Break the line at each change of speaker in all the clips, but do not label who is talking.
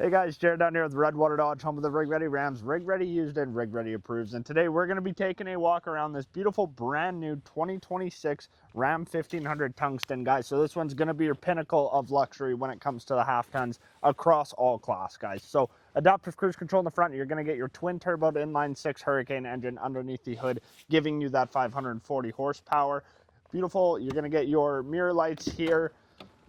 Hey guys, Jared down here with Redwater Dodge, home of the Rig Ready Rams, Rig Ready Used and Rig Ready Approves. And today we're going to be taking a walk around this beautiful brand new 2026 Ram 1500 Tungsten, guys. So this one's going to be your pinnacle of luxury when it comes to the half tons across all class, guys. So adaptive cruise control in the front, you're going to get your Twin Turbo Inline-6 Hurricane engine underneath the hood, giving you that 540 horsepower. Beautiful. You're going to get your mirror lights here.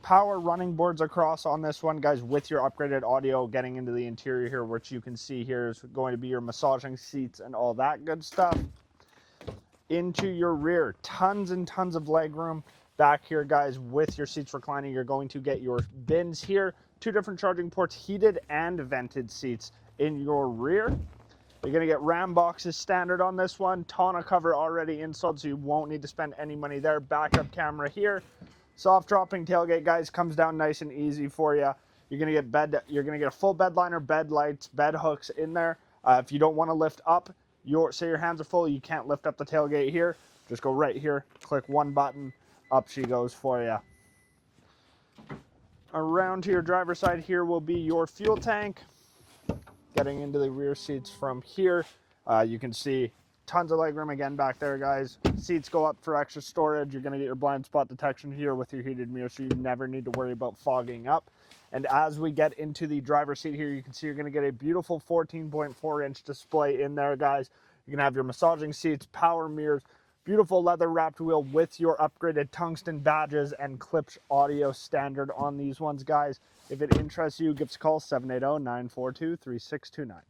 Power running boards across on this one, guys, with your upgraded audio getting into the interior here, which you can see here is going to be your massaging seats and all that good stuff. Into your rear, tons and tons of leg room back here, guys, with your seats reclining. You're going to get your bins here, 2 different charging ports, heated and vented seats in your rear. You're going to get Ram boxes standard on this one, tonneau cover already installed, so you won't need to spend any money there. Backup camera here. Soft dropping tailgate, guys, comes down nice and easy for you. You're gonna get a full bed liner, bed lights, bed hooks in there. If you don't want to lift up, say your hands are full, you can't lift up the tailgate here. Just go right here, click one button, up she goes for you. Around to your driver's side here will be your fuel tank. Getting into the rear seats from here, you can see tons of legroom again back there, guys. Seats go up for extra storage. You're going to get your blind spot detection here with your heated mirror, so you never need to worry about fogging up. And as we get into the driver's seat here, you can see you're going to get a beautiful 14.4-inch display in there, guys. You can have your massaging seats, power mirrors, beautiful leather wrapped wheel with your upgraded tungsten badges and Klipsch audio standard on these ones, guys. If it interests you, give us a call, 780-942-3629.